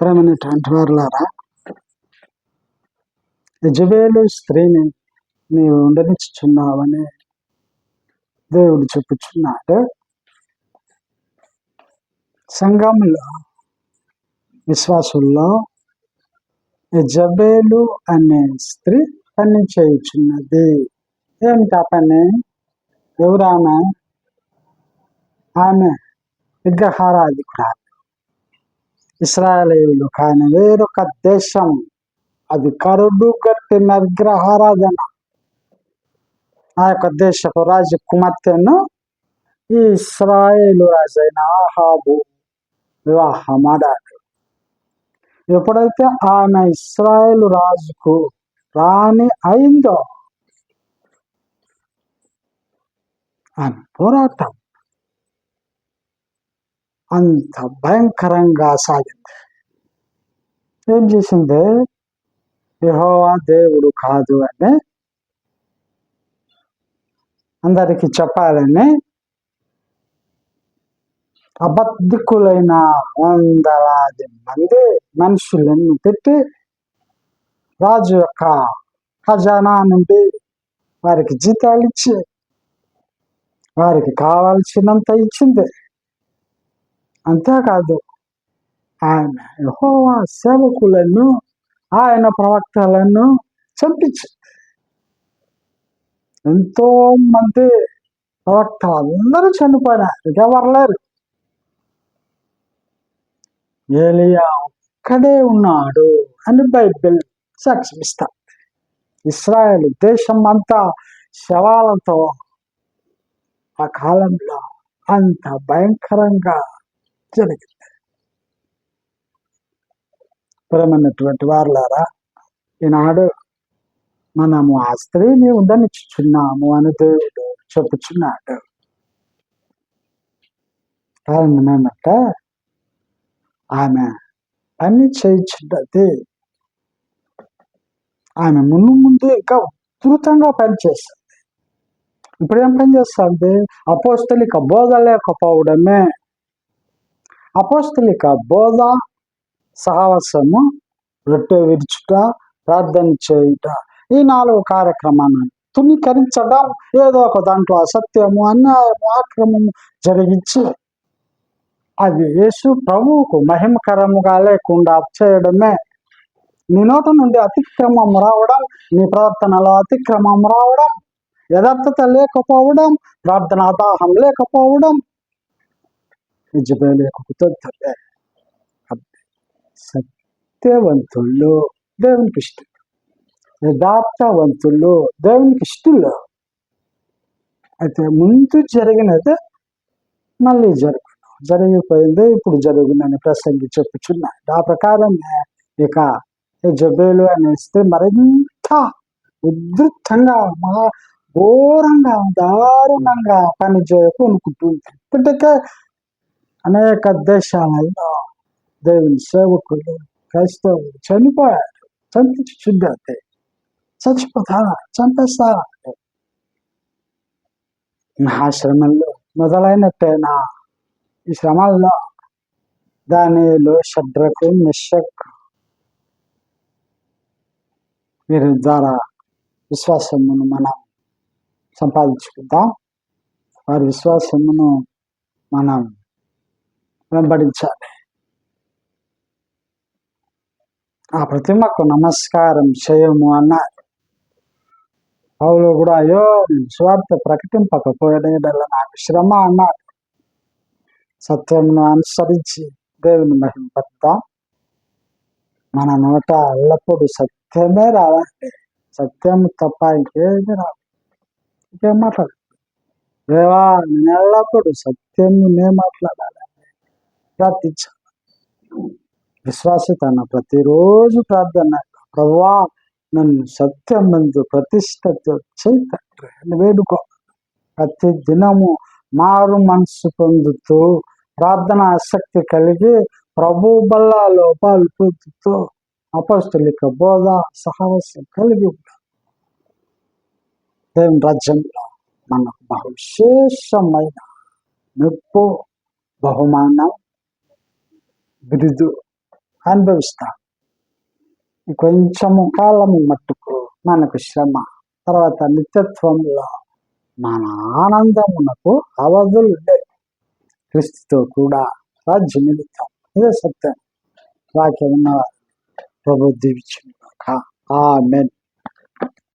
ప్రేమైనటువంటి వారులారా, యెజబేలు స్త్రీని నీవు ఉండనిచ్చుచున్నావని దేవుడు చెప్పుచున్నాడు. సంఘంలో విశ్వాసుల్లో యెజబేలు అనే స్త్రీ పని చేయుచున్నది. ఏమిటా పని? ఎవరామె? ఆమె విగ్రహారాధికురాలు. ఇశ్రాయేలీయులు కాని వేరొక దేశం, అది కరుడు గట్టిన విగ్రహారాధన. ఆ యొక్క దేశపు రాజకుమార్తెను ఈ ఇశ్రాయేలు రాజైన ఆహాబు వివాహమాడాడు. ఎప్పుడైతే ఆమె ఇశ్రాయేలు రాజుకు రాణి అయిందో, ఆమె పోరాటం అంత భయంకరంగా సాగింది. ఏం చేసింది? యెహోవా దేవుడు కాదు అని అందరికి చెప్పాలని అబద్ధికులైన వందలాది మంది మనుషులను పెట్టి రాజు యొక్క ఖజానా నుండి వారికి జీతాలు ఇచ్చి వారికి కావాల్సినంత ఇచ్చింది. అంతేకాదు, ఆయన యెహోవా సేవకులను, ఆయన ప్రవక్తలను చంపించింది. ఎంతో మంది ప్రవక్తలు అందరూ చనిపోయినారు, ఎవరు లేరు. ఏలియా ఒక్కడే ఉన్నాడు అని బైబిల్ సాక్ష్యమిస్తారు. ఇశ్రాయేల్ దేశం అంతా శవాలతో ఆ కాలంలో అంత భయంకరంగా జరిగింది. ప్రేమైనటువంటి వారులారా, ఈనాడు మనము ఆ స్త్రీని ఉండనిచ్చుచున్నాము అని దేవుడు చెప్పుచున్నాడు. కారణం ఏమంటే ఆమె పని చేయించున్నది. ఆమె ముందు ఇంకా ఉధృతంగా పనిచేస్తుంది. ఇప్పుడు ఏం పని చేస్తుంది? అపోస్తలిక బోధ లేకపోవడమే. అపోస్తలిక బోధ, సహవాసము, రొట్టె విరుచుట, ప్రార్థన చేయుట, ఈ 4 కార్యక్రమాలను తునీకరించడం, ఏదో ఒక దాంట్లో అసత్యము, అన్యాయము, ఆక్రమము జరిగించి అది యేసు ప్రభువుకు మహిమకరముగా లేకుండా చేయడమే. నీ నోట నుండి అతిక్రమం రావడం, నీ ప్రవర్తనలో అతిక్రమం రావడం, యథార్థత లేకపోవడం, ప్రార్థనా దాహం లేకపోవడం, యెజబేలు కుతంత్రమే. సత్యవంతులు దేవునికి ఇష్టం, యథార్థవంతులు దేవునికి ఇష్టంలో. అయితే ముందు జరిగినది మళ్ళీ జరిగిపోయింది, ఇప్పుడు జరుగునని ప్రసంగి చెప్పుచున్నాడు. ఆ ప్రకారం ఇక యెజబేలు అనేస్తే మరింత ఉధృతంగా, ఘోరంగా, దారుణంగా పని చేయకుంటుంది. ఇప్పటికే అనేక దేశాలలో దేవుని సేవకులు, క్రైస్తవులు చనిపోయారు. చంపించుచుండే చచ్చిపోతారా, చంపేస్తారా? నా శ్రమల్లో మొదలైనట్టేనా ఈ శ్రమల్లో దానియేలు, షద్రకు, మెషక్ వీరి ద్వారా విశ్వాసమును మనం సంపాదించుకుందాం. వారి విశ్వాసమును మనం వెంబడించాలి. ఆ ప్రతిమకు నమస్కారం చేయము అన్నారు. పౌలు కూడా, అయ్యో నేను స్వార్థ ప్రకటింపకపోయేలా నాకు శ్రమ అన్నారు. సత్యమును అనుసరించి దేవుని మహిమపడతాం. మన నోట ఎల్లప్పుడూ సత్యమే రావాలి. సత్యము తప్ప ఇంకేమి రాదు. ఇంకేం మాట్లాడాలి? దేవా, నేను ఎల్లప్పుడూ సత్యమునే మాట్లాడాలని ప్రార్థించాలి. విశ్వాసి తన ప్రతిరోజు ప్రార్థన, ప్రభువా నన్ను సత్యం నందు ప్రతిష్టతో చేతండ్రి అని వేడుకో. ప్రతి దినము మారు మనసు పొందుతూ, ప్రార్థన ఆసక్తి కలిగి, ప్రభు బల్లలో పాలు పొందుతూ, అపోస్తలిక బోధ, సహవాసం కలిగి ఉంటాం. దేవుని రాజ్యంలో మనకు బహుశేషమైన మెప్పు, బహుమానం, బిరుదు అనుభవిస్తాం. కొంచెము కాలము మట్టుకు మనకు శ్రమ, తర్వాత నిత్యత్వంలో మన ఆనందమునకు అవధులు లేవు. క్రీస్తుతో కూడా రాజ్య నిమిత్తం. ఇదే సత్యం. వాక్యం ఉన్నవారు ప్రభు దీవించును గాక. ఆమేన్.